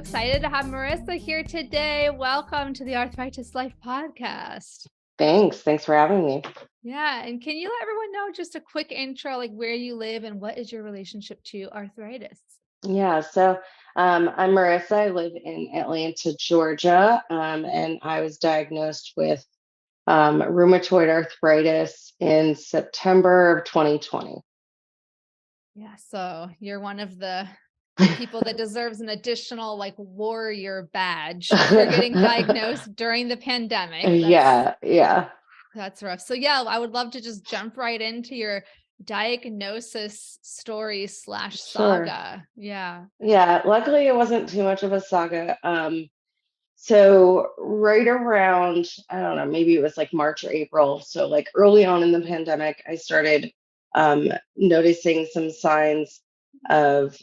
excited to have Marisa here today. Welcome to the Arthritis Life podcast. Thanks for having me. Yeah, and can you let everyone know just a quick intro, like where you live and what is your relationship to arthritis? Yeah, so I'm Marissa. I live in Atlanta, Georgia, and I was diagnosed with rheumatoid arthritis in September of 2020. Yeah, so you're one of the people that deserves an additional like warrior badge for getting diagnosed during the pandemic. Yeah. That's rough. So yeah, I would love to just jump right into your diagnosis story / Sure. saga. Yeah. Yeah, luckily it wasn't too much of a saga. So right around, I don't know, maybe it was like March or April. So like early on in the pandemic, I started noticing some signs of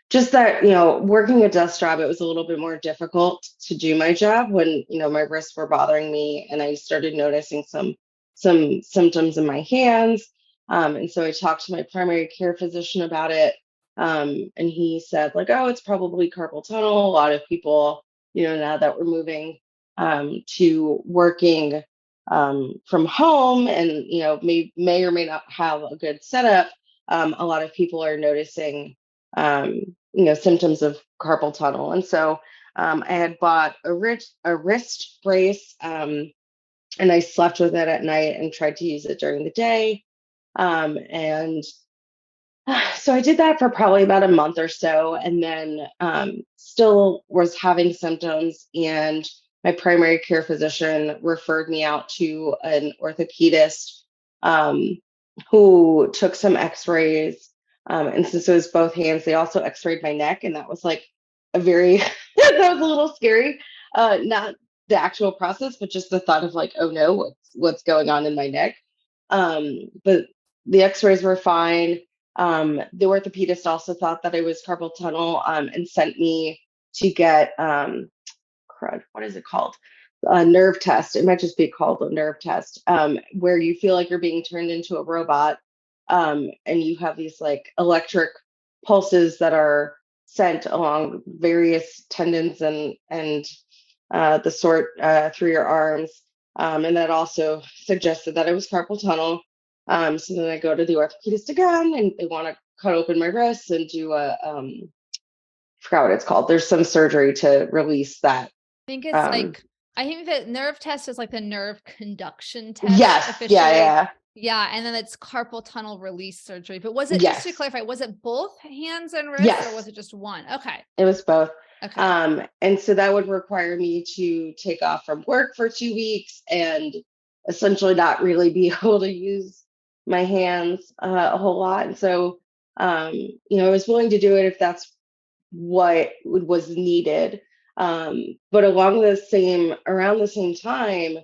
just that, working a desk job, it was a little bit more difficult to do my job when, my wrists were bothering me and I started noticing some symptoms in my hands. And so I talked to my primary care physician about it. And he said, like, oh, it's probably carpal tunnel. A lot of people, now that we're moving to working from home and, may or may not have a good setup, a lot of people are noticing symptoms of carpal tunnel. And so I had bought a wrist brace, and I slept with it at night and tried to use it during the day. And so I did that for probably about a month or so, and then still was having symptoms. And my primary care physician referred me out to an orthopedist who took some x-rays. And since it was both hands, they also x-rayed my neck. And that was like a very, that was a little scary. Not the actual process, but just the thought of like, oh no, what's going on in my neck. But the x-rays were fine. The orthopedist also thought that I was carpal tunnel and sent me to get, what is it called? A nerve test. It might just be called a nerve test, where you feel like you're being turned into a robot, and you have these like electric pulses that are sent along various tendons and the sort through your arms. And that also suggested that it was carpal tunnel. So then I go to the orthopedist again, and they want to cut open my wrists and do I forgot what it's called. There's some surgery to release that. I think the nerve test is like the nerve conduction test. Yes. Officially. Yeah. And then it's carpal tunnel release surgery. But was it, just to clarify, was it both hands and wrists or was it just one? Okay. It was both. Okay. And so that would require me to take off from work for 2 weeks and essentially not really be able to use my hands a whole lot. And so, I was willing to do it if that's what was needed. But around the same time,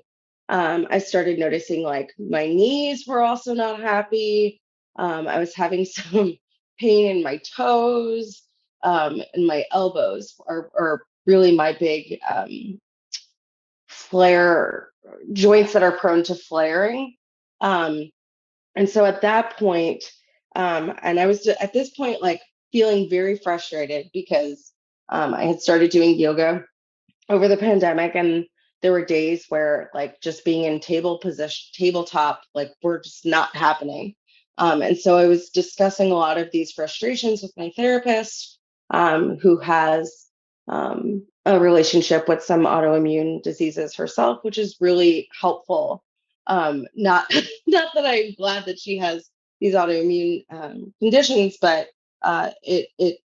I started noticing like my knees were also not happy. I was having some pain in my toes, and my elbows are really my big flare joints that are prone to flaring. Um, and so at that point, and I was at this point like feeling very frustrated because I had started doing yoga over the pandemic, and there were days where like just being in tabletop, like we're just not happening. And so I was discussing a lot of these frustrations with my therapist, who has a relationship with some autoimmune diseases herself, which is really helpful. Not not that I'm glad that she has these autoimmune conditions, but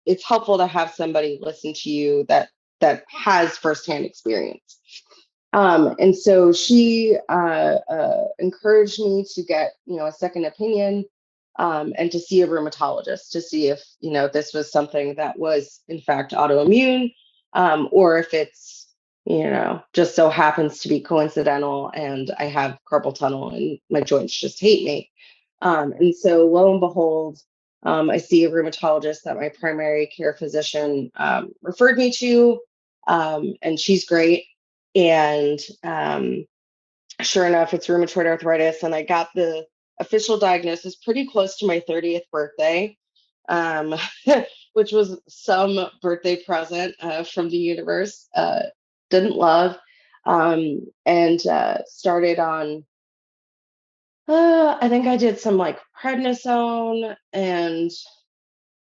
it's helpful to have somebody listen to you that has firsthand experience. And so she encouraged me to get, a second opinion, and to see a rheumatologist to see if, this was something that was in fact autoimmune, or if it's, just so happens to be coincidental and I have carpal tunnel and my joints just hate me. And so lo and behold, I see a rheumatologist that my primary care physician referred me to, and she's great. And sure enough, it's rheumatoid arthritis. And I got the official diagnosis pretty close to my 30th birthday. which was some birthday present from the universe. Didn't love, and started on. I think I did some like prednisone, and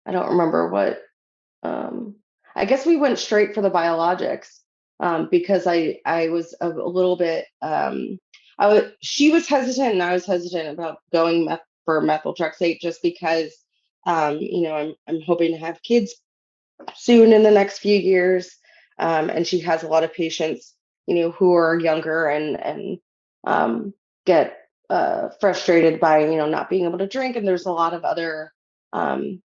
I don't remember what. Um, I guess we went straight for the biologics, because I was a little bit. She was hesitant and I was hesitant about going for methotrexate, just because, I'm hoping to have kids soon in the next few years. And she has a lot of patients, who are younger and get frustrated by, not being able to drink. And there's a lot of other um,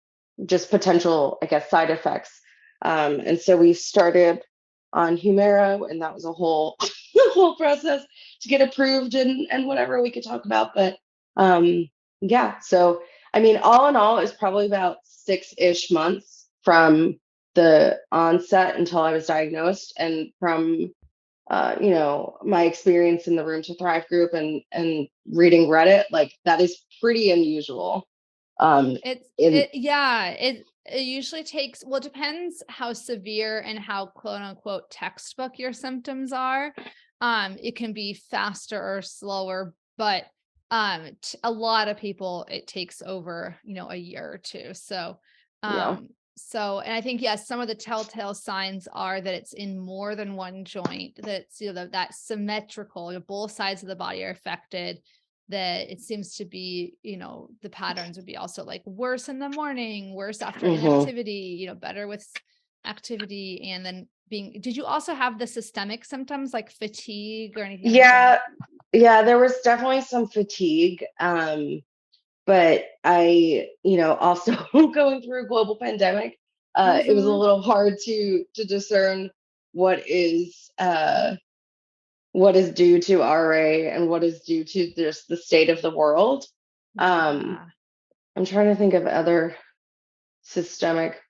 just potential, I guess, side effects. And so we started on Humira, and that was a whole whole process to get approved and whatever we could talk about. But yeah, so I mean, all in all, it's probably about 6-ish months from the onset until I was diagnosed, and from my experience in the Room to Thrive group and reading Reddit, like that is pretty unusual. It usually takes, well, it depends how severe and how quote unquote textbook your symptoms are. It can be faster or slower, but a lot of people, it takes over, a year or two. So, Yeah. and I think, yes, some of the telltale signs are that it's in more than one joint, that it's, that symmetrical, both sides of the body are affected, that it seems to be, the patterns would be also like worse in the morning, worse after inactivity, better with activity. And then did you also have the systemic symptoms like fatigue or anything like that? Yeah, there was definitely some fatigue. But I, also going through a global pandemic, it was a little hard to discern what is due to RA and what is due to just the state of the world. I'm trying to think of other systemic.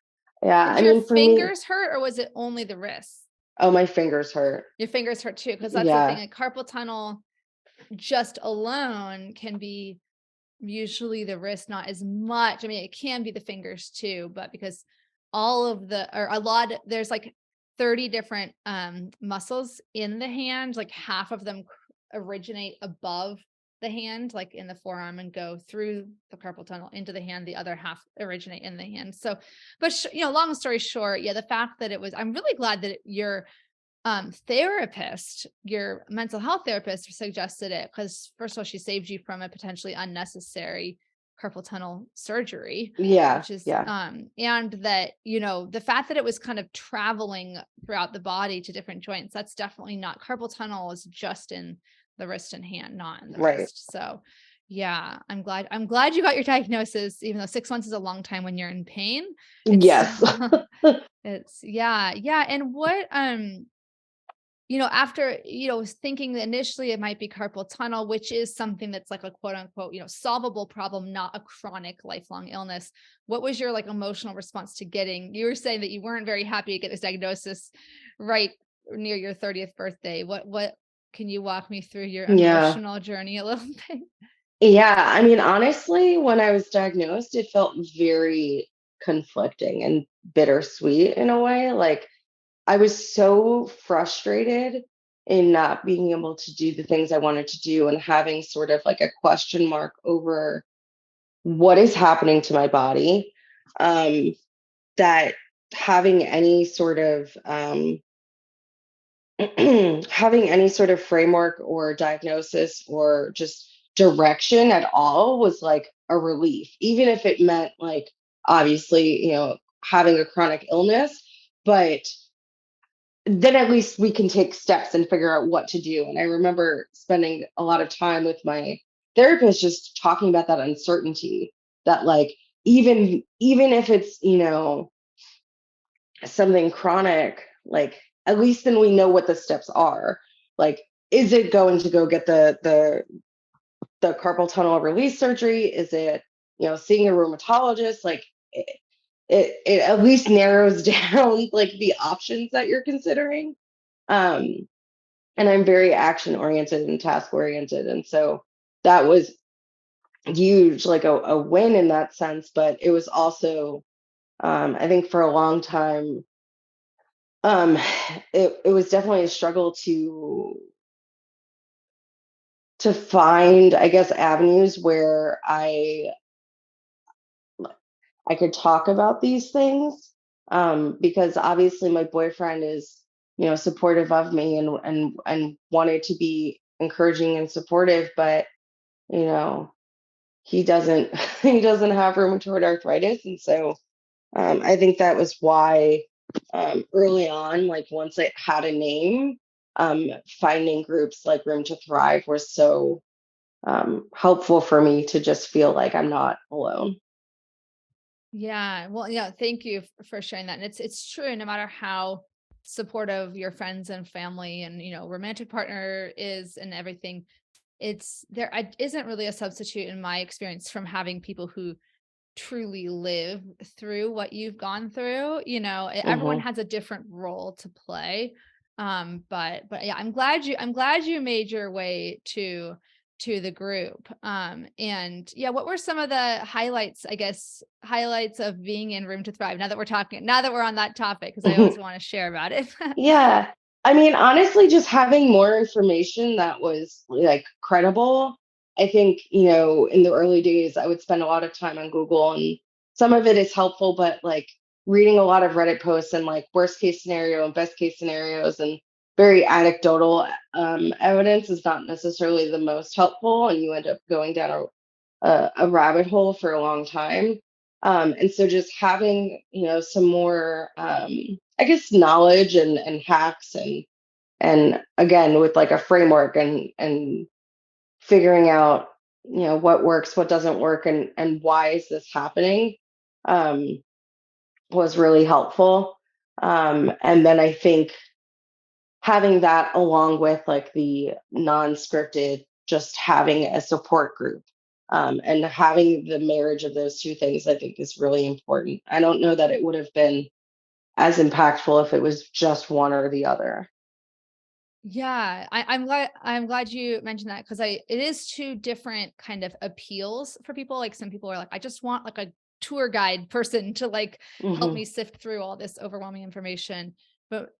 Yeah, Did I your mean, for me, fingers hurt, or was it only the wrists? oh, my fingers hurt. Your fingers hurt too, because that's the thing. Like carpal tunnel just alone can be usually the wrist, not as much. I mean, it can be the fingers too, but because there's like 30 different muscles in the hand, like half of them originate above the hand, like in the forearm, and go through the carpal tunnel into the hand. The other half originate in the hand. So, but long story short, yeah, the fact that I'm really glad that your therapist, your mental health therapist, suggested it, because first of all, she saved you from a potentially unnecessary carpal tunnel surgery, Yeah, which is yeah, and that, the fact that it was kind of traveling throughout the body to different joints, that's definitely not, carpal tunnel is just in the wrist and hand, not in the right. wrist. So yeah, I'm glad you got your diagnosis, even though 6 months is a long time when you're in pain. Yes. Yeah. And what after, was thinking that initially it might be carpal tunnel, which is something that's like a quote unquote, solvable problem, not a chronic lifelong illness. What was your like emotional response to you were saying that you weren't very happy to get this diagnosis right near your 30th birthday. What can you walk me through your Yeah. emotional journey a little bit? Yeah, I mean, honestly, when I was diagnosed, it felt very conflicting and bittersweet in a way. Like, I was so frustrated in not being able to do the things I wanted to do, and having sort of like a question mark over what is happening to my body. That having any sort of having any sort of framework or diagnosis or just direction at all was like a relief, even if it meant, like, obviously, having a chronic illness. But then at least we can take steps and figure out what to do. And I remember spending a lot of time with my therapist just talking about that uncertainty, that, like, even if it's, something chronic, like, at least then we know what the steps are. Like, is it going to go get the carpal tunnel release surgery? Is it, seeing a rheumatologist? Like, it at least narrows down like the options that you're considering. Um, and I'm very action oriented and task oriented, and so that was huge, like a win in that sense. But it was also I think for a long time, um, it was definitely a struggle to find, I guess, avenues where I could talk about these things, because obviously my boyfriend is, supportive of me and wanted to be encouraging and supportive, but you know, he doesn't he doesn't have rheumatoid arthritis, and so I think that was why early on, like once I had a name, finding groups like Room to Thrive was so helpful for me to just feel like I'm not alone. Yeah. Well, yeah, thank you for sharing that. And it's true, no matter how supportive your friends and family and, romantic partner is and everything, isn't really a substitute in my experience from having people who truly live through what you've gone through. Everyone Hmm. has a different role to play. But yeah, I'm glad you made your way to the group. And yeah, what were some of the highlights, I guess, highlights of being in Room to Thrive, now that we're on that topic, because I always want to share about it. Yeah. I mean, honestly, just having more information that was like credible. I think, in the early days, I would spend a lot of time on Google, and some of it is helpful, but like reading a lot of Reddit posts and like worst case scenario and best case scenarios and very anecdotal evidence is not necessarily the most helpful. And you end up going down a rabbit hole for a long time. And so just having, some more, I guess, knowledge and hacks and again, with like a framework and figuring out, what works, what doesn't work, and why is this happening, um, was really helpful. And then I think having that along with like the non-scripted, just having a support group, and having the marriage of those two things, I think is really important. I don't know that it would have been as impactful if it was just one or the other. Yeah, I'm glad you mentioned that, because it is two different kind of appeals for people. Like some people are like, I just want like a tour guide person to like help Hmm. me sift through all this overwhelming information. But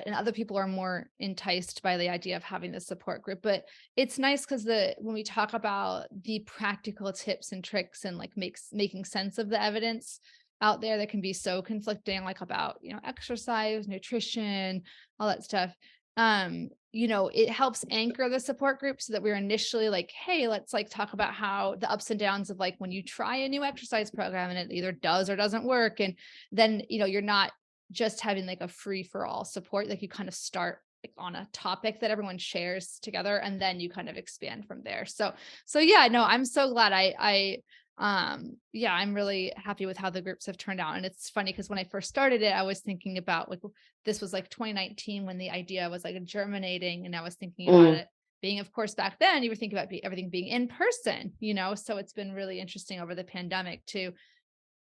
and other people are more enticed by the idea of having this support group. But it's nice because the when we talk about the practical tips and tricks and like making sense of the evidence out there that can be so conflicting, like about exercise, nutrition, all that stuff. It helps anchor the support group so that we're initially like, hey, let's like talk about how the ups and downs of like when you try a new exercise program and it either does or doesn't work. And then, you're not just having like a free for all support. Like you kind of start like on a topic that everyone shares together, and then you kind of expand from there. So yeah, no, I'm so glad yeah, I'm really happy with how the groups have turned out. And it's funny because when I first started it, I was thinking about like this was like 2019 when the idea was like germinating, and I was thinking about Mm, it being, of course, back then you were thinking about everything being in person. So it's been really interesting over the pandemic to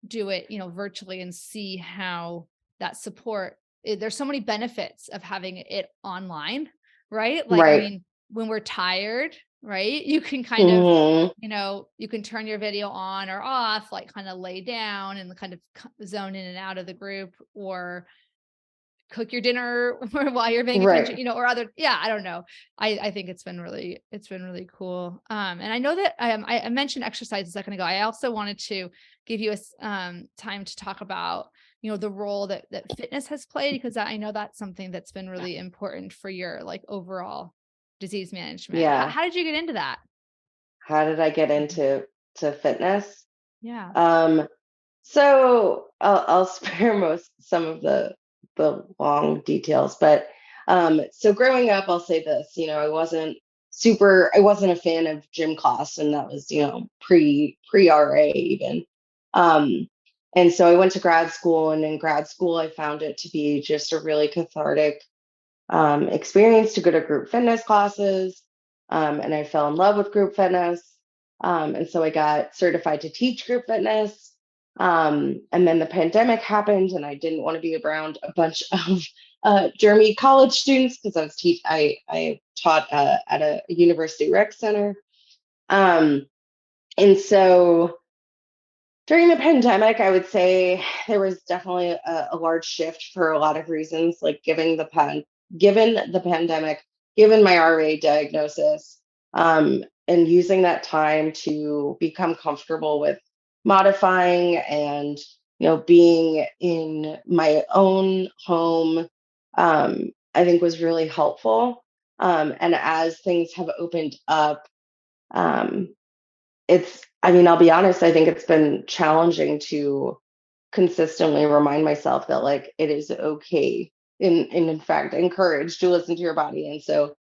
do it, virtually, and see how that support there's so many benefits of having it online, right? Like, I right. mean, when we're tired, right? You can kind of, Hmm. you can turn your video on or off, like kind of lay down and kind of zone in and out of the group, or cook your dinner or while you're paying attention, Right. or other, yeah, I don't know. I think it's been really cool. And I know that I mentioned exercise a second ago. I also wanted to give you time to talk about, the role that fitness has played, because I know that's something that's been really important for your like overall disease management. How, Yeah. how did you get into that? How did I get into fitness? Yeah. Um, So I'll spare most some of the long details, but so growing up, I'll say this, I wasn't a fan of gym class, and that was, pre RA even. Um, and so I went to grad school, and in grad school, I found it to be just a really cathartic experience to go to group fitness classes. And I fell in love with group fitness. And so I got certified to teach group fitness. And then the pandemic happened, and I didn't want to be around a bunch of German college students because I taught at a university rec center. Um, and so During the pandemic, I would say there was definitely a large shift for a lot of reasons, like given the pandemic, given my RA diagnosis, and using that time to become comfortable with modifying and being in my own home, I think was really helpful. And as things have opened up, um, I mean, I'll be honest, I think it's been challenging to consistently remind myself that like it is okay and in fact encouraged to listen to your body. And so,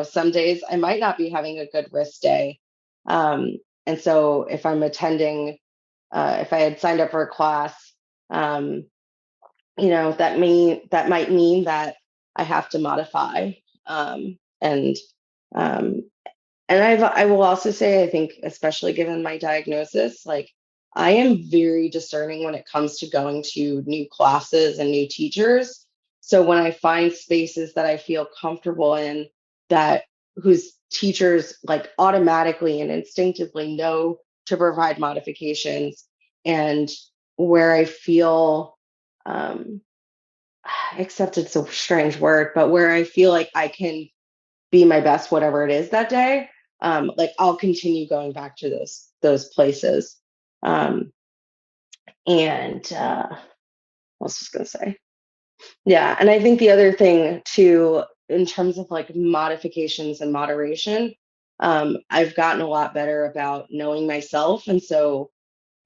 some days I might not be having a good wrist day. Um, and so if I had signed up for a class, um, that might mean that I have to modify. And um, and I will also say, I think, especially given my diagnosis, like I am very discerning when it comes to going to new classes and new teachers. So when I find spaces that I feel comfortable in, that whose teachers like automatically and instinctively know to provide modifications, and where I feel, um, accepted's a strange word, but where I feel like I can be my best, whatever it is that day, like I'll continue going back to those places. Um, and what else was gonna say? Yeah, and I think the other thing too, in terms of like modifications and moderation, I've gotten a lot better about knowing myself, and so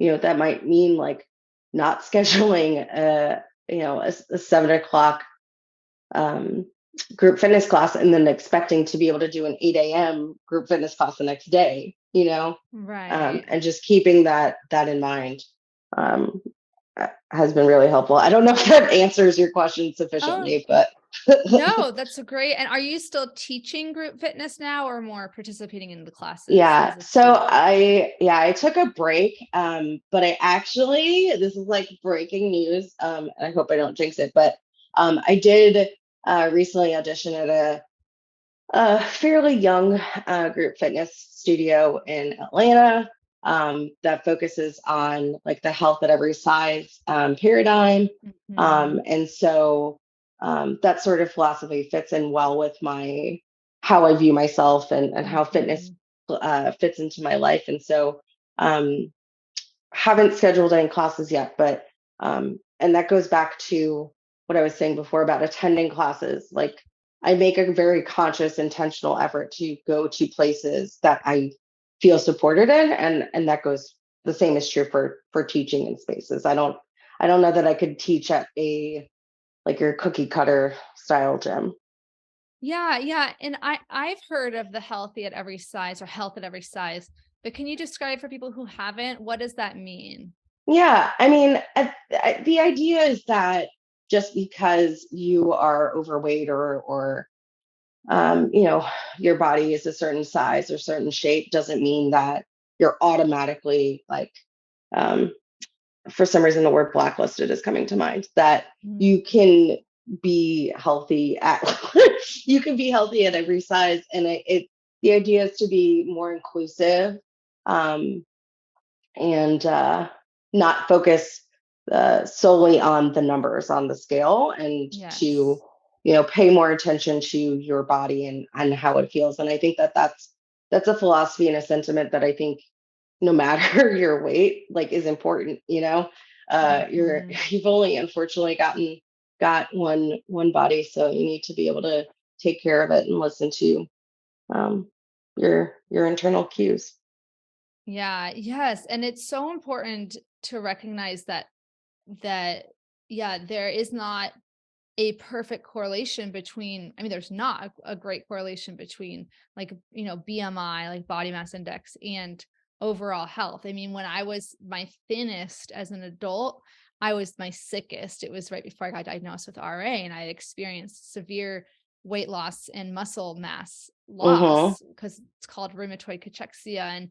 that might mean like not scheduling a 7 o'clock um, group fitness class and then expecting to be able to do an 8 a.m. group fitness class the next day, Right. and just keeping that in mind, um, has been really helpful. I don't know if that answers your question Oh, sufficiently, but no, that's a great. And are you still teaching group fitness now or more participating in the classes yeah. as a So student? I took a break, but I actually this is like breaking news. And I hope I don't jinx it, but I did recently audition at a fairly young group fitness studio in Atlanta, that focuses on like the health at every size paradigm. Mhm. And so that sort of philosophy fits in well with how I view myself and how fitness Mhm. fits into my life. And so um, haven't scheduled any classes yet, but and that goes back to what I was saying before about attending classes. Like I make a very conscious, intentional effort to go to places that I feel supported in, and that goes the same is true for teaching in spaces. I don't know that I could teach at a like your cookie cutter style gym. Yeah, yeah. And I've heard of the healthy at every size or health at every size, but can you describe for people who haven't, what does that mean? Yeah, I mean, the idea is that just because you are overweight or your body is a certain size or certain shape doesn't mean that you're automatically like, um, for some reason, the word blacklisted is coming to mind, that Mm. you can be healthy at, you can be healthy at every size. And the idea is to be more inclusive, um, and not focus solely on the numbers on the scale, and to Yes. pay more attention to your body and how it feels. And I think that's a philosophy and a sentiment that I think no matter your weight like is important. Mhm. You've only unfortunately got one body, so you need to be able to take care of it and listen to um, your internal cues. Yeah, yes. And it's so important to recognize that yeah, there is not a perfect correlation between, I mean, there's not a great correlation between like, BMI, like body mass index, and overall health. I mean, when I was my thinnest as an adult, I was my sickest. It was right before I got diagnosed with RA, and I experienced severe weight loss and muscle mass Mm-hmm. loss because it's called rheumatoid cachexia. And,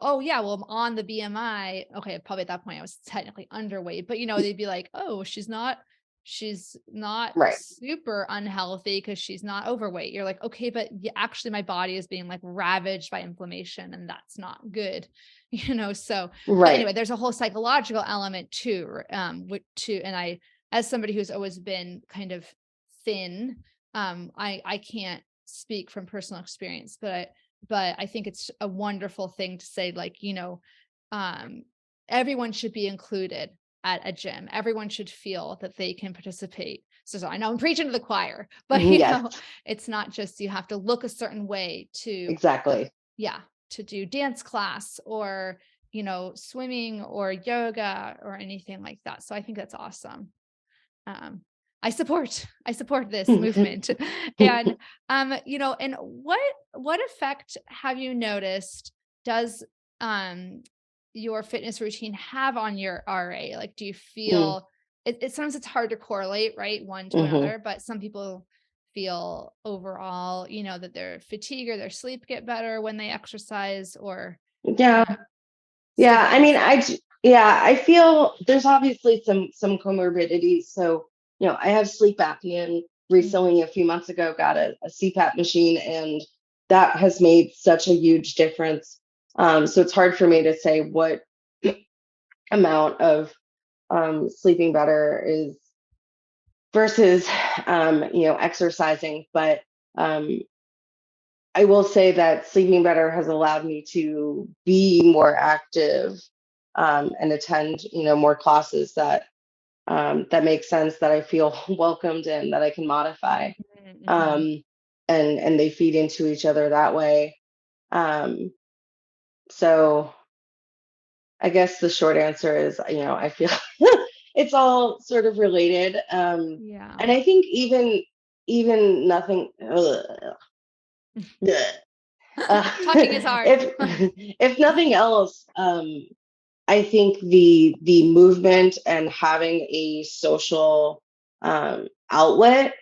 oh yeah, well, I'm on the BMI. Okay, probably at that point I was technically underweight, but they'd be like, oh, she's not Right. super unhealthy because she's not overweight. You're like, okay, but actually my body is being like ravaged by inflammation and that's not good, so, but Right. anyway, there's a whole psychological element too, and as somebody who's always been kind of thin, I can't speak from personal experience, but I think it's a wonderful thing to say, like, um, everyone should be included at a gym. Everyone should feel that they can participate. So I know I'm preaching to the choir, but Yes, it's not just you have to look a certain way to, exactly. yeah, to do dance class or, swimming or yoga or anything like that. So I think that's awesome. Um, I support this movement. And and what effect have you noticed does um your fitness routine have on your RA? Like, do you Mm, feel it sometimes it's hard to correlate, right, one to mhm. another, but some people feel overall, that their fatigue or their sleep get better when they exercise or Yeah. it's Yeah, I different. mean, yeah, I feel there's obviously some comorbidities. So, I have sleep apnea, and Mm, recently, a few months ago, got a CPAP machine, and that has made such a huge difference. So it's hard for me to say what amount of sleeping better is versus exercising, but um, I will say that sleeping better has allowed me to be more active, and attend, more classes that make sense, that I feel welcomed in, that I can modify, mhm. um, and they feed into each other that way. Um, so I guess the short answer is, I feel it's all sort of related, Yeah. and I think even nothing. Ugh, Talking is hard. if if nothing else, I think the movement and having a social outlet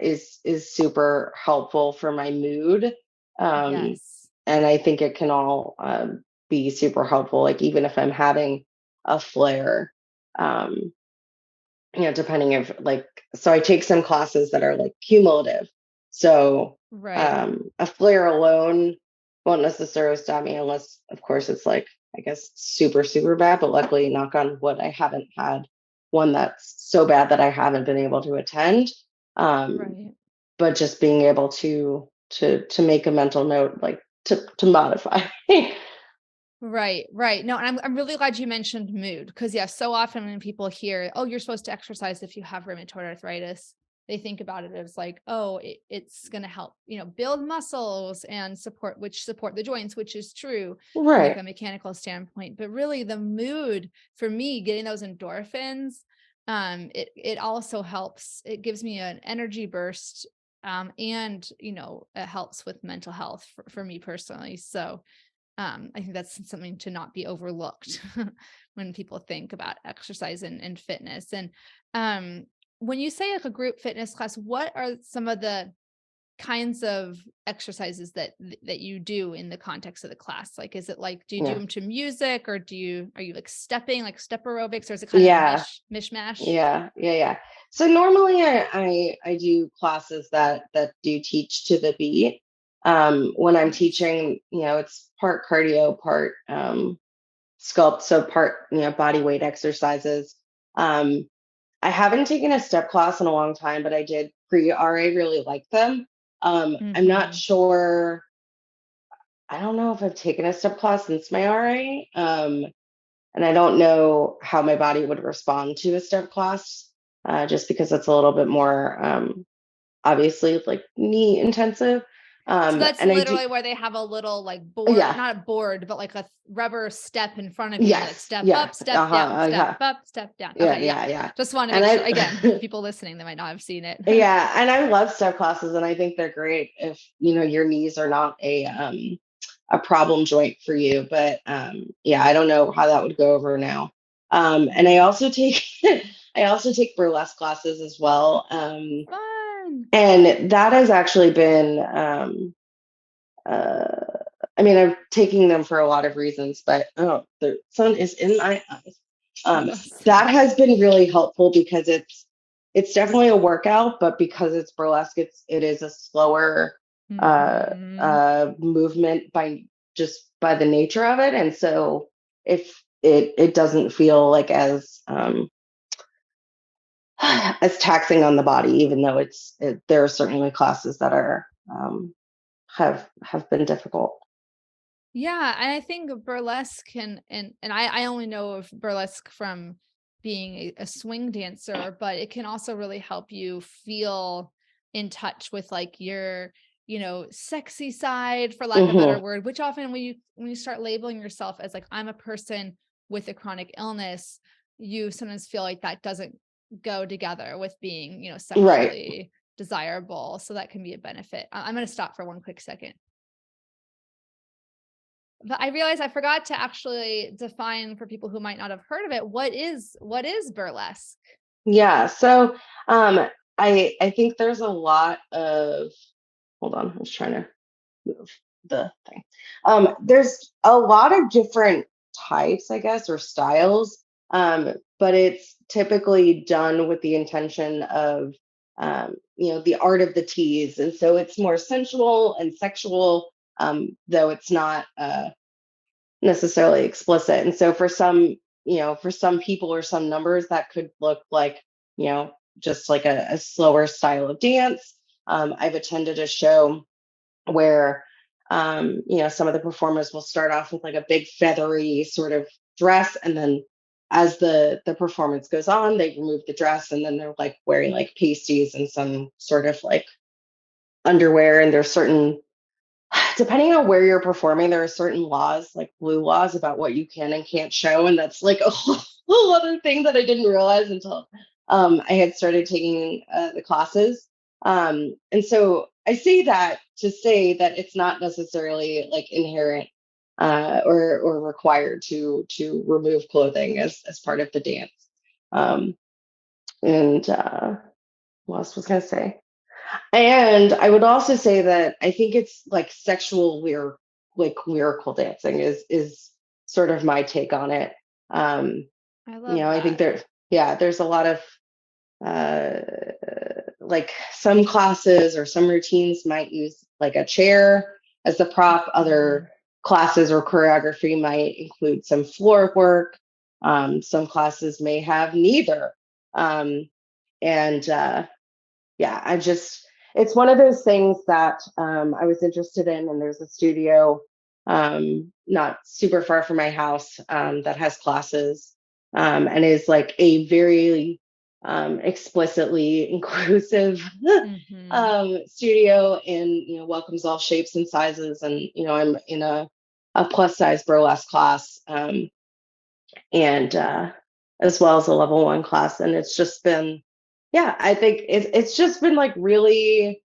is super helpful for my mood, um, Yes. and I think it can all be super helpful. Like, even if I'm having a flare, um, depending if, like, so I take some classes that are like cumulative. So Right. a flare alone won't necessarily stop me, unless, of course, it's like, I guess, super, super bad. But luckily, knock on wood, I haven't had one that's so bad that I haven't been able to attend. Um, Right. but just being able to make a mental note, like, to modify. Right, right. No, and I'm really glad you mentioned mood because yeah, so often when people hear, "Oh, you're supposed to exercise if you have rheumatoid arthritis," they think about it as like, "Oh, it's going to help, build muscles and support the joints," which is true from like Right. a mechanical standpoint. But really, the mood for me, getting those endorphins, it also helps. It gives me an energy burst, and it helps with mental health for me personally. So I think that's something to not be overlooked when people think about exercise and fitness. And um, when you say like a group fitness class, what are some of the kinds of exercises that you do in the context of the class? Like, is it like, do you do Yeah. them to music, or are you like stepping, like step aerobics, or is it kind of a Yeah. mishmash? Yeah, yeah, yeah. So normally I do classes that do teach to the beat. When I'm Nice. teaching, it's part cardio, part sculpt, so part, body weight exercises. Um, I haven't taken a step class in a long time, but I did pre-RA really like them. I'm not Hmm. sure. I don't know if I've taken a step class since my RA. And I don't know how my body would respond to a step class, just because it's a little bit more, obviously, like, knee intensive. So that's And I do, literally where they have a little like board, yeah, not a board, but like a rubber step in front of you, and you're like yes, step yeah, up, step down, uh-huh, step yeah, up, step down. yeah, Okay, yeah. yeah, yeah. Just want to And make sure. Again, for I, people listening, they might not have seen it. yeah, and I love step classes, and I think they're great if, your knees are not a problem joint for you. But yeah, I don't know how that would go over now. And I Yeah. also take I also take burlesque classes as well. Fun. And that has actually been, uh, I mean, I'm taking them for a lot of reasons, but oh, the sun is in my eyes. Oh, sorry. That has been really helpful because it's definitely a workout, but because it's burlesque, it is a slower Mhm. movement by the nature of it. And so if it doesn't feel like as as taxing on the body, even though there are certainly classes that are have been difficult. Yeah, and I think burlesque and I only know of burlesque from being a swing dancer, but it can also really help you feel in touch with like your, sexy side, for lack of a better Hmm. word, which often when you start labeling yourself as like I'm a person with a chronic illness, you sometimes feel like that doesn't go together with being, Right. sexually desirable. So that can be a benefit. I'm going to stop for one quick second. But I realized I forgot to actually define for people who might not have heard of it, what is burlesque? Yeah. So um, I think there's a lot of, hold on, I was trying to move the thing. There's a lot of different types, I guess, or styles, but it's typically done with the intention of, the art of the tease. And so it's more sensual and sexual, though it's not necessarily explicit. And so for some people or some numbers, that could look like, you know, just like a slower style of dance. I've attended a show where some of the performers will start off with like a big feathery sort of dress, and then as the performance goes on, they remove the dress, and then they're like wearing like pasties and some sort of like underwear, and there's certain, depending on where you're performing, there are certain laws, like blue laws, about what you can and can't show. And that's like a whole other thing that I didn't realize until I had started taking the classes. And so I say that to say that it's not necessarily like inherent or required to remove clothing as part of the dance. Um, and what else was going to say? And I would also say that I think it's like like lyrical dancing is sort of my take on it. Um, I love I think that. there's a lot of uh, like some classes or some routines might use like a chair as the prop. Other Mhm. classes or choreography might include some floor work. Some classes may have neither. Um, and yeah, it's one of those things that I was interested in. And there's a studio not super far from my house that has classes and is like a very explicitly inclusive Mhm. studio, and, welcomes all shapes and sizes. And, I'm in a plus size burlesque class, and as well as a level one class. And it's just been, yeah, I think it's just been like really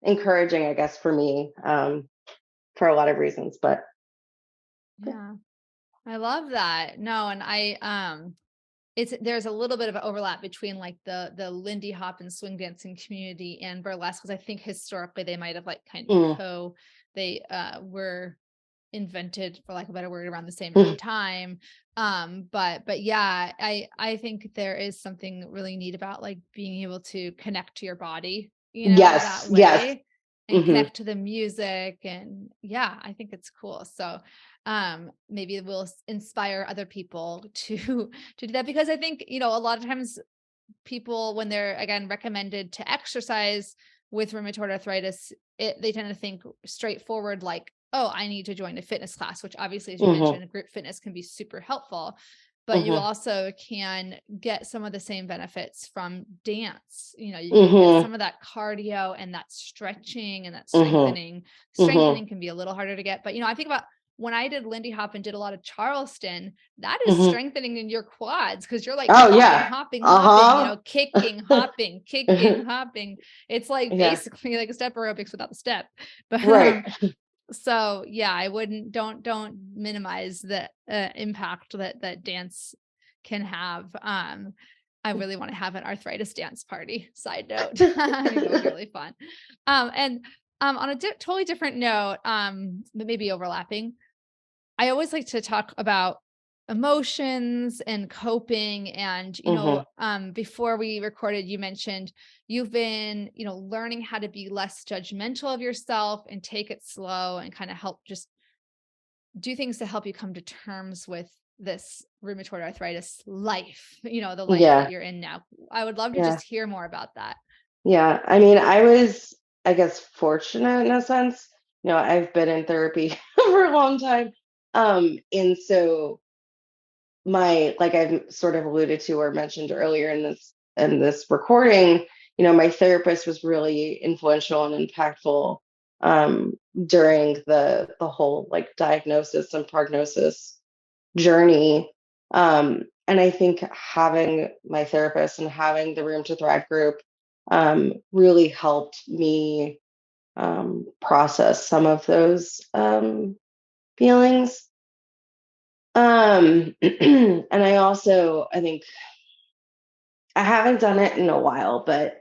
encouraging, I guess, for me, for a lot of reasons. But Yeah. I love that. No, and there's a little bit of an overlap between like the Lindy Hop and swing dancing community and burlesque, because I think historically they might have like kind of mm, they were invented, for lack of a better word, around the same mm, time. But yeah, I think there is something really neat about like being able to connect to your body, yes, that yes, way, and hmm, connect to the music. And yeah, I think it's cool. So maybe it will inspire other people to to do that, because I think, a lot of times people, when they're again recommended to exercise with rheumatoid arthritis, they tend to think straightforward, like, oh, I need to join a fitness class, which obviously, as you hmm, mentioned, group fitness can be super helpful, but you hmm, also can get some of the same benefits from dance. You can get hmm, some of that cardio and that stretching and that hmm, strengthening. hmm, Strengthening can be a little harder to get, but I think about when I did Lindy Hop and did a lot of Charleston, that is hmm. strengthening in your quads, because you're like Oh hopping, yeah, hopping, hopping, uh-huh. kicking, hopping, kicking, hopping. It's like Yeah, basically like a step aerobics without the step. But right. so yeah, I wouldn't don't minimize the impact that dance can have. I really want to have an arthritis dance party. Side note, I think that would be really fun. And on a totally different note, but maybe overlapping, I always like to talk about emotions and coping. And, Mhm. before we recorded, you mentioned you've been, learning how to be less judgmental of yourself and take it slow and kind of help just do things to help you come to terms with this rheumatoid arthritis life, the life that Yeah. you're in now. I would love to Yeah. just hear more about that. Yeah. I mean, I was, I guess, fortunate in a sense. I've been in therapy for a long time. And so like I've sort of alluded to or mentioned earlier in this recording, my therapist was really influential and impactful um, during the whole like diagnosis and prognosis journey. And I think having my therapist and having the Room to Thrive group really helped me process some of those feelings. And I think I haven't done it in a while, but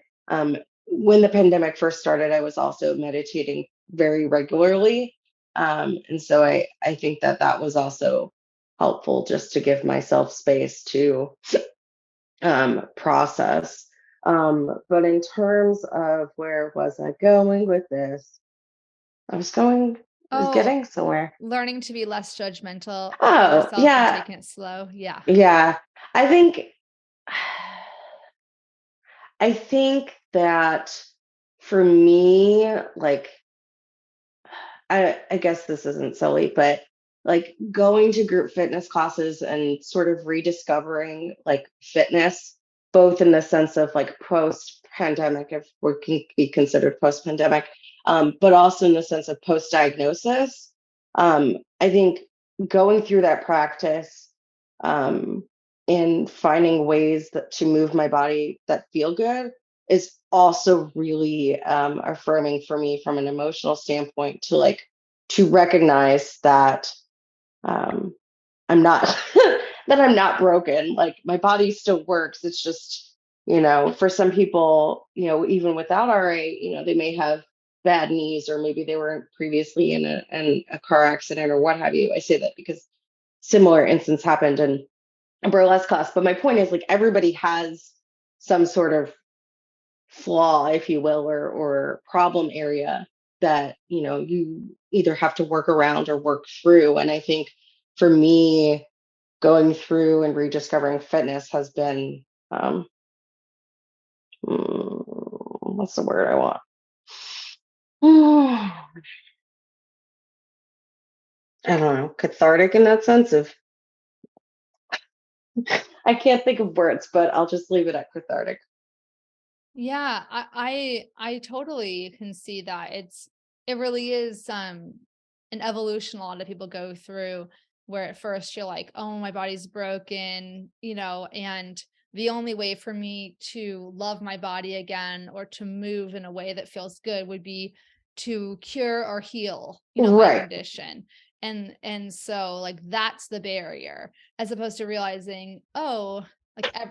when the pandemic first started, I was also meditating very regularly. And so I think that was also helpful just to give myself space to process. But in terms of where was I going with this? I was Oh, getting somewhere. learning to be less judgmental of Oh, yourself and yeah. taking it slow. Yeah. Yeah. I think I think that for me, like I guess this isn't silly, but like going to group fitness classes and sort of rediscovering like fitness, both in the sense of like post pandemic, if we can be considered post pandemic, but also in the sense of post diagnosis. I think going through that practice um, and finding ways to move my body that feel good is also really affirming for me from an emotional standpoint to recognize that um, I'm not that I'm not broken. Like my body still works. It's just for some people, even without RA, they may have bad knees or maybe they were previously in a car accident or what have you. I say that because similar instance happened in a burlesque class. But my point is like everybody has some sort of flaw, if you will, or problem area that you either have to work around or work through. And I think for me, going through and rediscovering fitness has been what's the word I want? I don't know, cathartic in that sense of I can't think of words, but I'll just leave it at cathartic. Yeah, I totally can see that. It really is an evolution a lot of people go through where at first you're like, "Oh, my body's broken," and the only way for me to love my body again or to move in a way that feels good would be to cure or heal, my Right. condition. And so like that's the barrier as opposed to realizing, oh,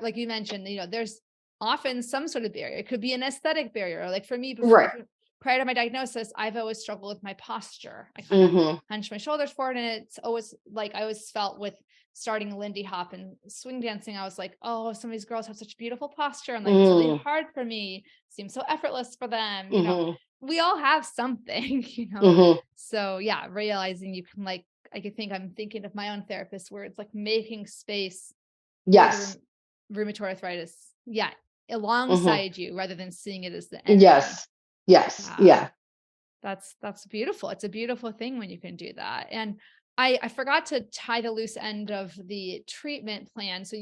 like you mentioned, there's often some sort of barrier. It could be an aesthetic barrier. Like for me, Right. prior to my diagnosis, I've always struggled with my posture. I kind of Hmm. hunch my shoulders forward, and it's always like I always felt with starting Lindy Hop and swing dancing, I was like, oh, some of these girls have such beautiful posture, and like it's really Hmm. hard for me. Seems so effortless for them. Hmm. We all have something, Hmm. So yeah, realizing you can I could think I'm thinking of my own therapist where it's like making space for the Yes. rheumatoid arthritis. Yeah, Hmm. alongside you rather than seeing it as the enemy. Yes. Yes. Yeah, Yeah. that's beautiful. It's a beautiful thing when you can do that. And I forgot to tie the loose end of the treatment plan. So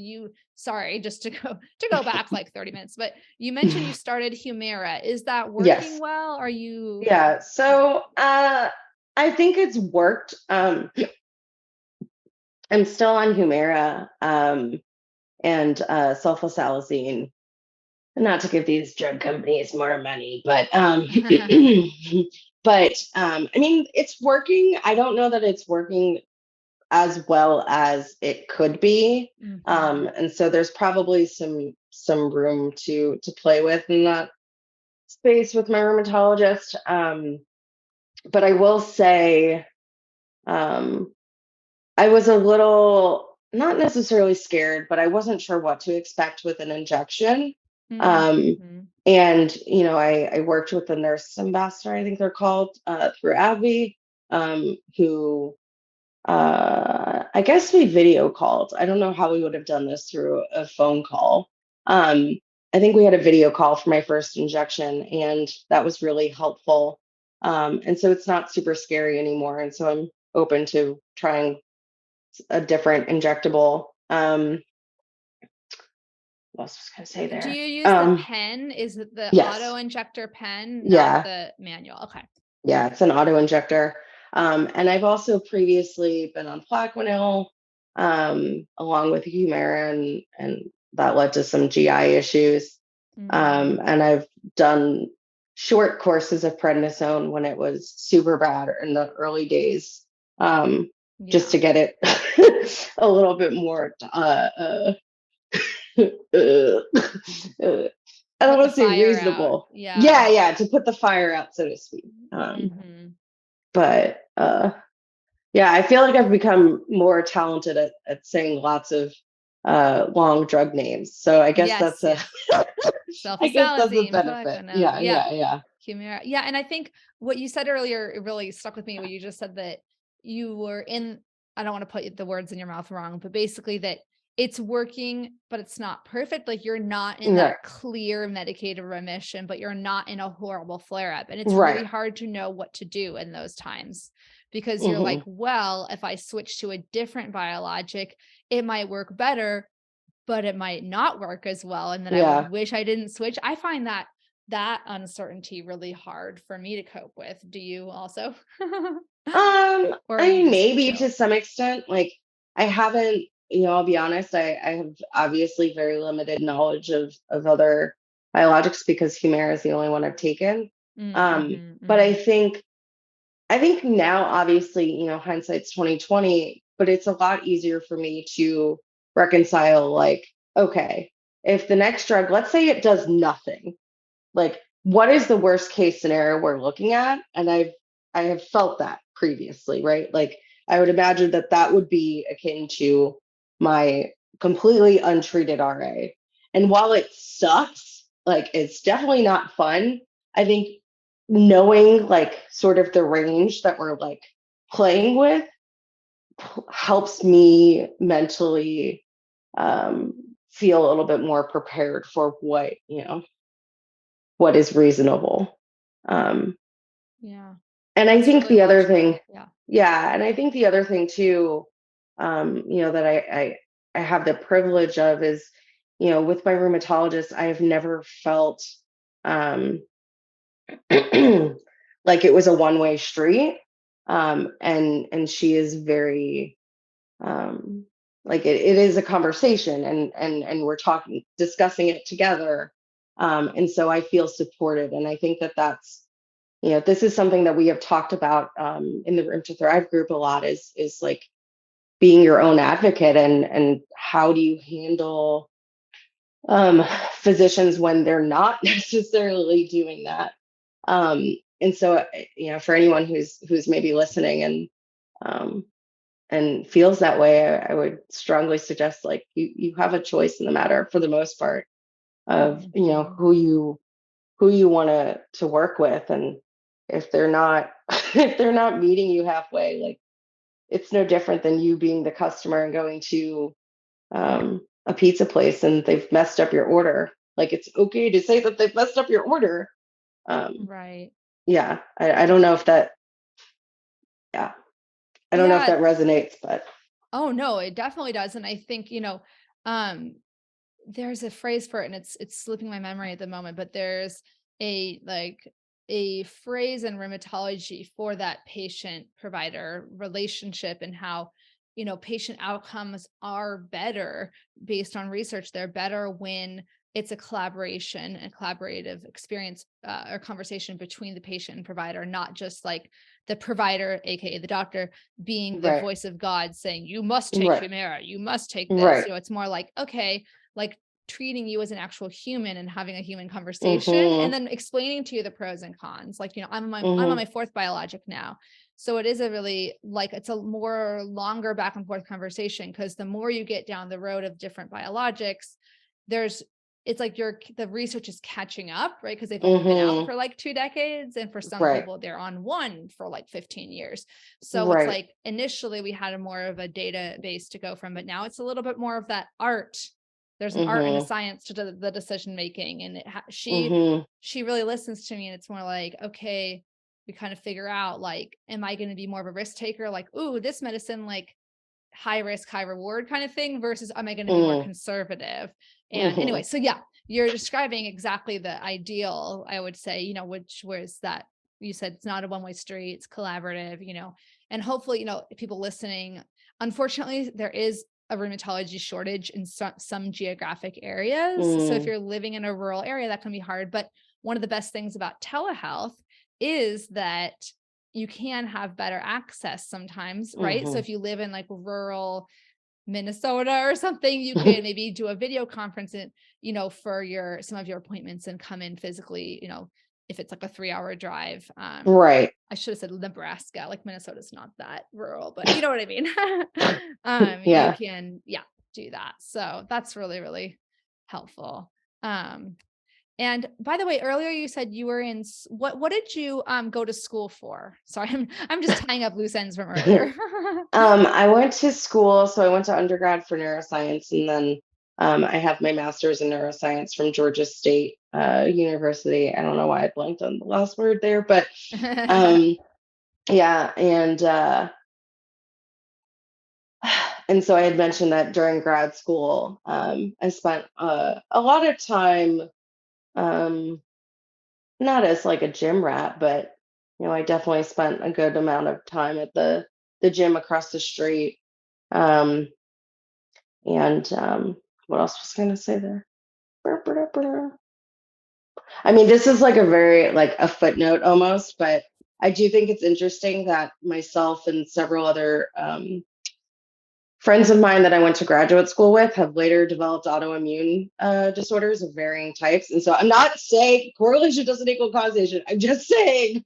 sorry, just to go back like 30 minutes, but you mentioned you started Humira. Is that working Yes. well? Are you Yeah. yeah. So I think it's worked. I'm still on Humira and sulfasalazine. Not to give these drug companies more money, but I mean it's working. I don't know that it's working as well as it could be. Mhm. And so there's probably some room to play with in that space with my rheumatologist. But I will say, um, I was a little. not necessarily scared, but I wasn't sure what to expect with an injection. Um, Mm-hmm. and I worked with the nurse ambassador, I think they're called, through AbbVie, who I guess we video called. I don't know how we would have done this through a phone call. Um, I think we had a video call for my first injection, and that was really helpful. And so it's not super scary anymore. And so I'm open to trying a different injectable. What else was I going to say Do there? you use the pen? Is it the auto Yes. injector pen, not Yeah. the manual? Okay. Yeah, it's an auto injector. And I've also previously been on Plaquenil, along with Humira, and that led to some GI issues. Mm, And I've done short courses of prednisone when it was super bad in the early days, just yeah. to get it a little bit more uh, I don't Put the want to say fire out. reasonable. Yeah. Yeah, yeah, to put the fire out, so to speak. Mm-hmm. But yeah, I feel like I've become more talented at saying lots of long drug names. So I guess Yes, that's a yes. I guess that's a Sulfasalazine, benefit. Plaquenil. Yeah, Yeah. yeah, yeah. Humira. Yeah. And I think what you said earlier, it really stuck with me. What you just said that you were in, I don't want to put the words in your mouth wrong, but basically that it's working, but it's not perfect. Like you're not in that Right. clear medicated remission, but you're not in a horrible flare up. And it's really Right. hard to know what to do in those times because you're like, Hmm. well, if I switch to a different biologic, it might work better, but it might not work as well. And then I would Yeah. wish I didn't switch. I find that uncertainty really hard for me to cope with. Do you also? Or are I you mean, just maybe to chill? some extent. Like I haven't, I'll be honest, I have obviously very limited knowledge of other biologics because Humira is the only one I've taken. Mm-hmm, But mm-hmm. I think now, obviously, hindsight's 2020, but it's a lot easier for me to reconcile, like, okay, if the next drug, let's say it does nothing, like, what is the worst case scenario we're looking at? And I have felt that previously, right? Like, I would imagine that that would be akin to my completely untreated RA. And while it sucks, like, it's definitely not fun. I think knowing like sort of the range that we're like playing with helps me mentally feel a little bit more prepared for what is reasonable. Um, Yeah, and I that's think really the other thing, logical. Yeah. yeah, and I think the other thing too, that I have the privilege of is, with my rheumatologist, I have never felt um, like it was a one-way street. And she is very um like it is a conversation, and we're talking discussing it together. And so I feel supported, and I think that that's this is something that we have talked about in the Room to Thrive group a lot, is like being your own advocate, and how do you handle um physicians when they're not necessarily doing that. And so for anyone who's maybe listening um and feels that way, I would strongly suggest, like, you have a choice in the matter for the most part of Mm-hmm. who you want to work with. And if they're not if they're not meeting you halfway, like, it's no different than you being the customer and going to a pizza place and they've messed up your order. Like, it's okay to say that they've messed up your order. um Right. yeah, I don't know if that, yeah, I don't know if Yeah. that resonates, but Oh no, it definitely does. And I think, um, there's a phrase for it and it's slipping my memory at the moment, but there's a like a phrase in rheumatology for that patient provider relationship and how patient outcomes are better based on research. They're better when it's a collaboration, a collaborative experience, or conversation between the patient and provider, not just like the provider, aka the doctor, being the right, voice of God saying, you must take right, Humira, you must take this. right. It's more like, okay, like treating you as an actual human and having a human conversation and Mhm, then explaining to you the pros and cons. Like, I'm on mhm, my fourth biologic now. So it is a really like, it's a more longer back and forth conversation, because the more you get down the road of different biologics, there's, it's like the research is catching up, right? Because they've only been out Mm-hmm. for like 2 decades. And for some Right. people, they're on one for like 15 years. So it's Right. like initially we had a more of a database to go from, but now it's a little bit more of that art. There's an art and a Mm-hmm. science to the decision making. And Mm-hmm. she really listens to me, and it's more like, okay, we kind of figure out like, am I going to be more of a risk taker? Like, ooh, this medicine, like high risk, high reward kind of thing, versus am I going to be more conservative? And Mm-hmm. anyway, so yeah, you're describing exactly the ideal, I would say, which was that you said it's not a one-way street, it's collaborative, and hopefully, people listening, unfortunately, there is a rheumatology shortage in some geographic areas. So if Mm-hmm. you're living in a rural area, that can be hard. But one of the best things about telehealth is that you can have better access sometimes, right? So Mm-hmm. if you live in like rural Minnesota or something, you can maybe do a video conference and, for some of your appointments, and come in physically, if it's like a 3-hour drive. Right. I should have said Nebraska, like Minnesota's not that rural, but you know what I mean? You Yeah. can, yeah, do that. So that's really, really helpful. Um, and by the way, earlier you said you were in what did you go to school for? Sorry, I'm just tying up loose ends from earlier. I went to school, so I went to undergrad for neuroscience, and then I have my master's in neuroscience from Georgia State University. I don't know why I blanked on the last word there, but um, yeah, and so I had mentioned that during grad school, I spent a lot of time, um, not as like a gym rat, but I definitely spent a good amount of time at the gym across the street. Um, And what else was I going to say there? I mean, this is like a very like a footnote almost, but I do think it's interesting that myself and several other friends of mine that I went to graduate school with have later developed autoimmune disorders of varying types. And so I'm not saying correlation doesn't equal causation. I'm just saying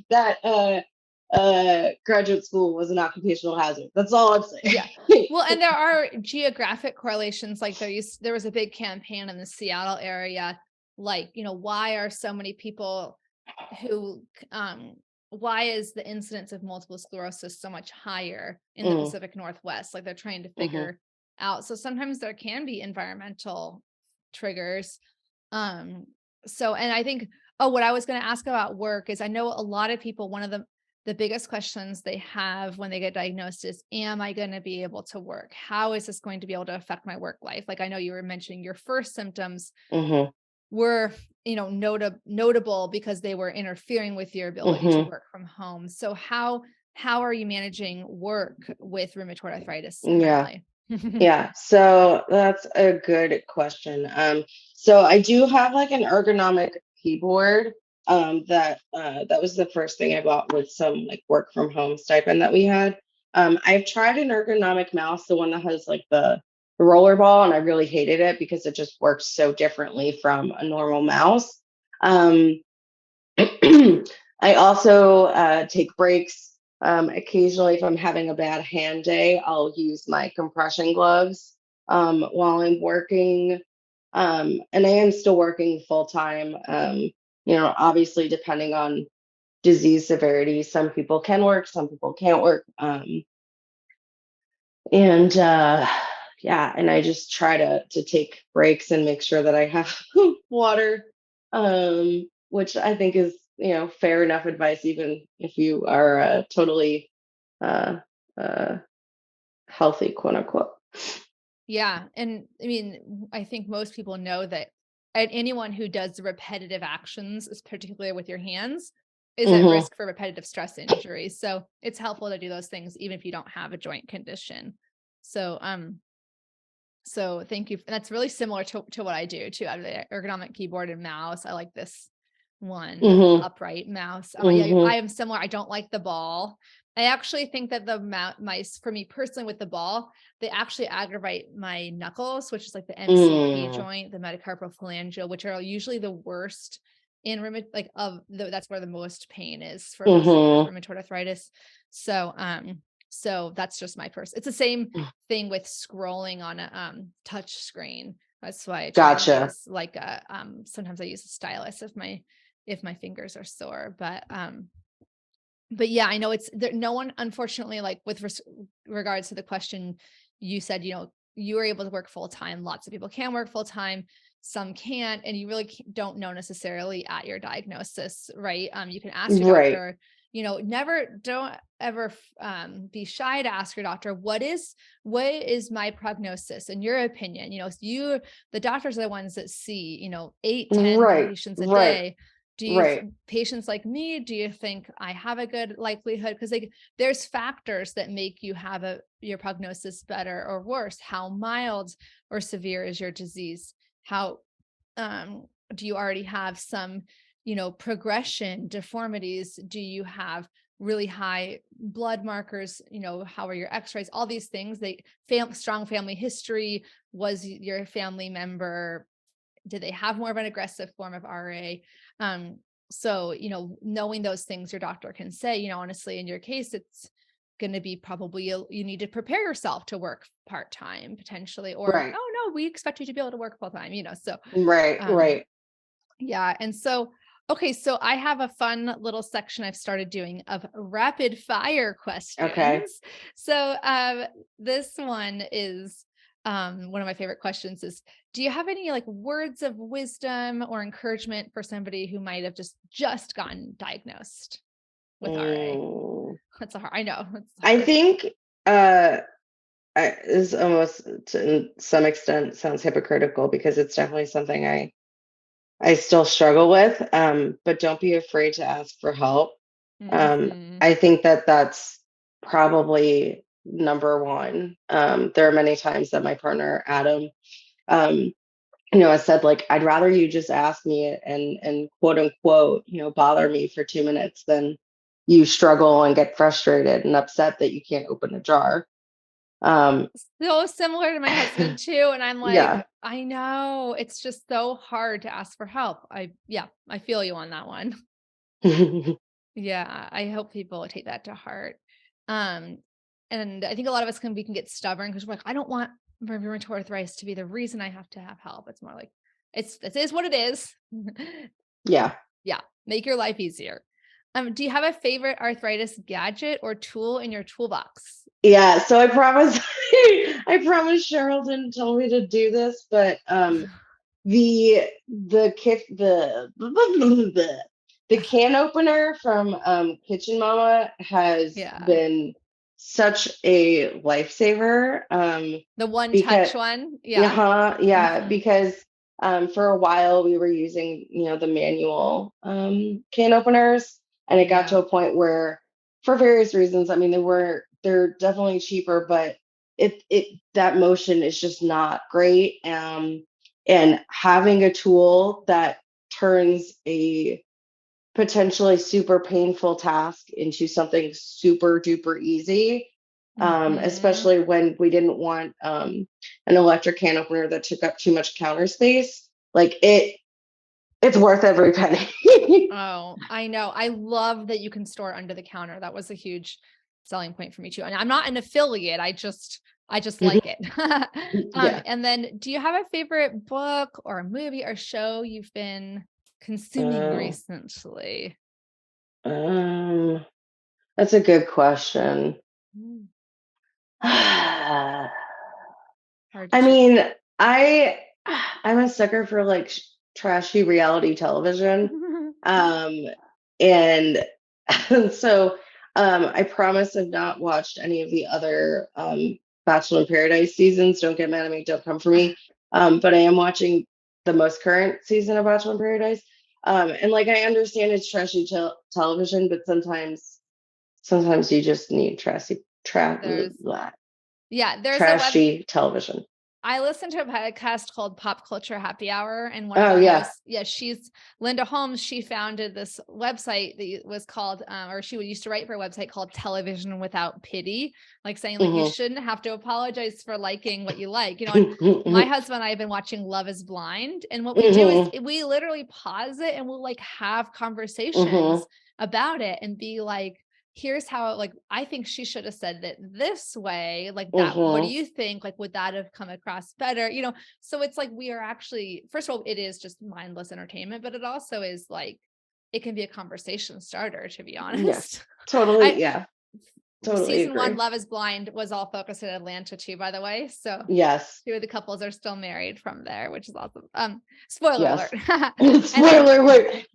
that graduate school was an occupational hazard. That's all I'm Yeah. saying. Well, and there are geographic correlations. Like there was a big campaign in the Seattle area, like, why are so many people who why is the incidence of multiple sclerosis so much higher in the Mm, Pacific Northwest? Like they're trying to mhm, figure out. So sometimes there can be environmental triggers. Um, so, and I think, oh, what I was going to ask about work is, I know a lot of people, one of the biggest questions they have when they get diagnosed is, am I going to be able to work? How is this going to be able to affect my work life? Like I know you were mentioning your first symptoms mhm, were, notable because they were interfering with your ability to mhm. work from home. So how are you managing work with rheumatoid arthritis Yeah, currently? yeah. So that's a good question. So I do have like an ergonomic keyboard. That was the first thing I bought with some like work from home stipend that we had. I've tried an ergonomic mouse, the one that has like the roller ball, and I really hated it because it just works so differently from a normal mouse. Um, I also take breaks. Occasionally, if I'm having a bad hand day, I'll use my compression gloves while I'm working. And I am still working full time. Obviously, depending on disease severity, some people can work, some people can't work. And yeah, and I just try to take breaks and make sure that I have water, which I think is fair enough advice, even if you are totally uh, uh, healthy, quote unquote. Yeah. And I mean, I think most people know that anyone who does repetitive actions, particularly with your hands, is at Hmm. risk for repetitive stress injuries. So it's helpful to do those things even if you don't have a joint condition. So so thank you. And that's really similar to what I do too. I have the ergonomic keyboard and mouse. I like this one, Hmm. upright mouse. Yeah, Hmm. I am similar. I don't like the ball. I actually think that the mice, for me personally with the ball, they actually aggravate my knuckles, which is like the MCP Mm. joint, the metacarpal phalangeal, which are usually the worst in that's where the most pain is for most people with Hmm. rheumatoid arthritis. So, so that's just my it's the same thing with scrolling on a touch screen. That's why I try and Gotcha. use like a sometimes I use a stylus if my fingers are sore, but yeah, I know it's there. No one, unfortunately, like with regards to the question you said, you were able to work full time. Lots of people can work full time, some can't, and you really don't know necessarily at your diagnosis, right? You can ask your Right. doctor. Don't ever be shy to ask your doctor what is my prognosis in your opinion. The doctors are the ones that see 8-10 Right. patients a Right. day. Right. Patients like me, do you think I have a good likelihood? Because there's factors that make you have your prognosis better or worse. How mild or severe is your disease? How um, do you already have some, progression, deformities? Do you have really high blood markers? How are your x-rays? All these things, strong family history. Was your family member, did they have more of an aggressive form of RA? Um, so, knowing those things, your doctor can say, honestly, in your case, it's going to be probably you need to prepare yourself to work part-time potentially, or, Right. oh no, we expect you to be able to work full-time, so, Right. um, Right. yeah. And so, okay, so I have a fun little section I've started doing of rapid fire Okay. questions. So, this one is one of my favorite questions is, do you have any like words of wisdom or encouragement for somebody who might have just gotten diagnosed with RA? Mm. That's a hard, I know it's I hard. think uh is almost to some extent sounds hypocritical because it's definitely something I still struggle with. But don't be afraid to ask for help. Hmm. I think that that's probably number one. There are many times that my partner Adam, um, has said like, I'd rather you just ask me and quote unquote, bother me for 2 minutes than you struggle and get frustrated and upset that you can't open a jar. Um, So similar to my husband too. And I'm yeah. like, I know it's just so hard to ask for help. Yeah, I feel you on that one. Yeah, I hope people take that to heart. Um, and I think a lot of us we can get stubborn because we're like, I don't want my rheumatoid arthritis to be the reason I have to have help. It's more like this is what it is. Yeah. Yeah, make your life easier. Do you have a favorite arthritis gadget or tool in your toolbox? Yeah, so I promise I promise Cheryl didn't tell me to do this, but the kit the can opener from Kitchen Mama has Yeah, been such a lifesaver. the one Because touch one. Yeah. yeah, Hmm. because for a while we were using, the manual can openers, and it got to Yeah. a point where, for various reasons, I mean, they're definitely cheaper, but it that motion is just not great. And having a tool that turns a potentially super painful task into something super duper easy, Hmm. especially when we didn't want an electric can opener that took up too much counter space. Like it's worth every penny. Oh, I know. I love that you can store under the counter. That was a huge selling point for me too. And I'm not an affiliate. I just like it. Yeah. And then do you have a favorite book or movie or show you've been consuming Uh, recently? um, that's a good question. Mm, I hard to choose. mean, I I'm a sucker for like trashy reality television. Um, and so I promise I've not watched any of the other Bachelor in Paradise seasons. Don't get mad at me, don't come for me. But I am watching the most current season of Bachelor in Paradise. And like I understand it's trashy television, but sometimes you just need There's yeah, there's a web trashy television. I listened to a podcast called Pop Culture Happy Hour, and one of Oh the yeah. hosts, yeah, she's Linda Holmes. She founded this website that was called, or she used to write for a website called Television Without Pity, like saying like you Hmm. shouldn't have to apologize for liking what you like, you know. And my husband and I have been watching Love Is Blind, and what we do is Hmm. we literally pause it and we'll like have Hmm. conversations about it and be like, here's how, like, I think she should have said it this way, like that. What do Hmm. you think? Like, would that have come across better? You know, so it's like we are actually, first of all, it is just mindless entertainment, but it also is like it can be a conversation starter, to be Yeah, honest. totally. I Yeah, totally season one, agree. Love Is Blind, was all focused in Atlanta too, by the way. So Yes. two of the couples are still married from there, which is awesome. Spoiler alert. Yes. And then Spoiler alert.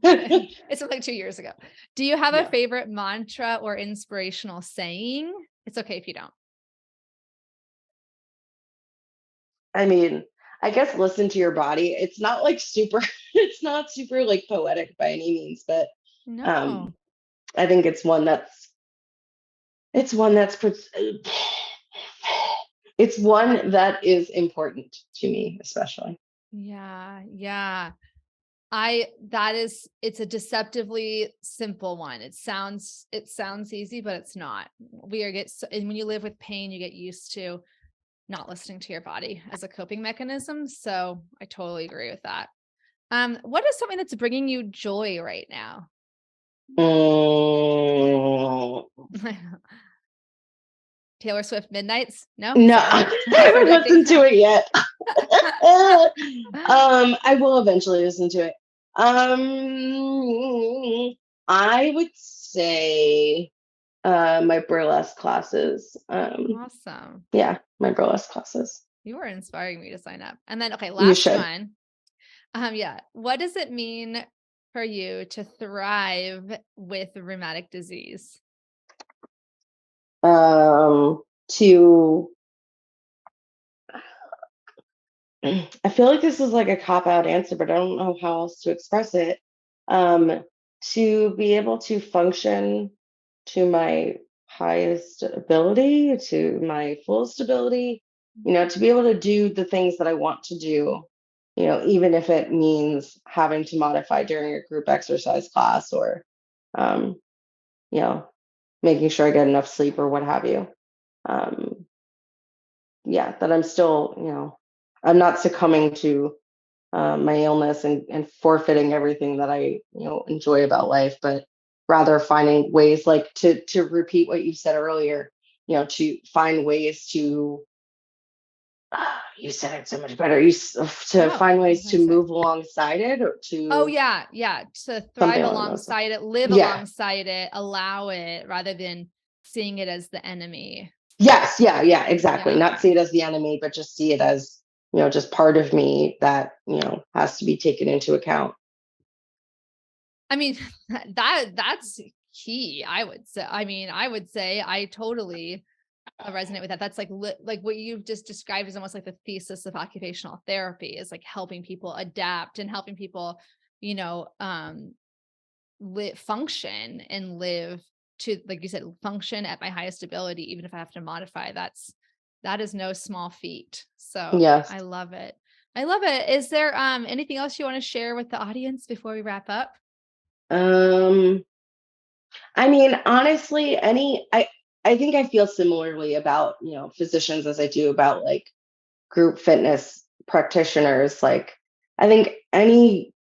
it's like 2 years ago. Do you have a Yeah. favorite mantra or inspirational saying? It's okay if you don't. I mean, I guess listen to your body. It's not like super, it's not super like poetic by any means, but No. um, I think it's one that's it's one that is important to me, especially. Yeah, yeah. It's a deceptively simple one. It sounds easy, but it's not. And when you live with pain, you get used to not listening to your body as a coping mechanism. So I totally agree with that. What is something that's bringing you joy right now? Mm, Taylor Swift Midnights? No, no, sorry. I I'm haven't projecting. listened to it yet. I will eventually listen to it. Um, I would say my burlesque classes. Awesome. Yeah, my burlesque classes. You are inspiring me to sign up. And then, okay, You last should. one. Yeah. What does it mean for you to thrive with rheumatic disease? To I feel like this is like a cop out answer, but I don't know how else to express it. Um, to be able to function to my highest ability, to my fullest ability, to be able to do the things that I want to do, even if it means having to modify during a group exercise class or, um, you know, making sure I get enough sleep or what have you. Um, yeah, that I'm still, I'm not succumbing to my illness and forfeiting everything that I, enjoy about life, but rather finding ways like to repeat what you said earlier, to find ways to you said it so much better. To No, find what was ways I to gonna say? move alongside it or Oh to yeah, yeah. To thrive something along those lines. alongside it, live Yeah. alongside it, allow it rather than seeing it as the enemy. Yes. Yeah. Yeah. Exactly. Not Yeah. see it as the enemy, but just see it as, just part of me that, has to be taken into account. I mean, that's key, I would say. I mean, I would say I totally resonate with that. That's like what you've just described is almost like the thesis of occupational therapy, is like helping people adapt and helping people, you know, function and live to, like you said, function at my highest ability, even if I have to modify. That is no small feat. So Yes. I love it. I love it. Is there anything else you want to share with the audience before we wrap up? Um, I mean, honestly, I think I feel similarly about, physicians as I do about like group fitness practitioners. Like I think any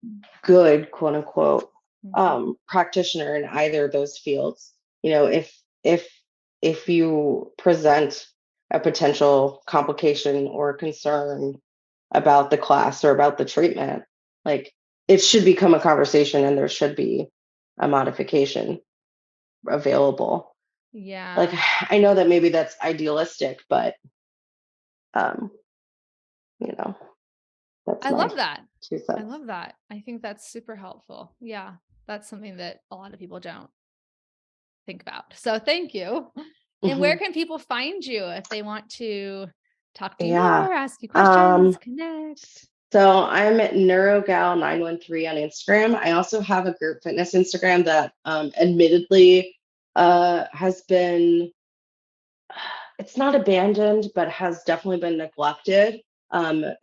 good quote unquote Mhm. practitioner in either of those fields, if if you present a potential complication or concern about the class or about the treatment, like it should become a conversation and there should be a modification available. Like Yeah. I know that maybe that's idealistic, but um, you know, that's I love my that. two I cents. love that. I think that's super helpful. Yeah. That's something that a lot of people don't think about. So thank you. And where Hmm. can people find you if they want to talk to you Yeah. more, ask you questions, Um, connect? so I'm at NeuroGal913 on Instagram. I also have a group fitness Instagram that admittedly has been it's not abandoned, but has definitely been neglected.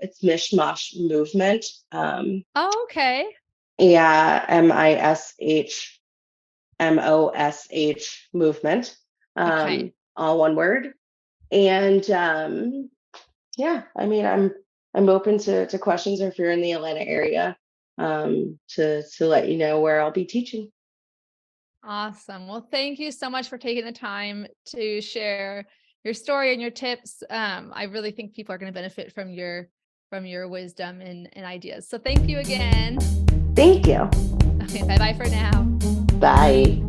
It's mishmash movement. Oh, okay. Yeah, MISHMOSH movement. Okay. All one word. And yeah, I mean, I'm open to questions, or if you're in the Atlanta area, to let you know where I'll be teaching. Awesome. Well, thank you so much for taking the time to share your story and your tips. I really think people are going to benefit from your wisdom and ideas. So thank you again. Thank you. Okay, bye bye for now. Bye.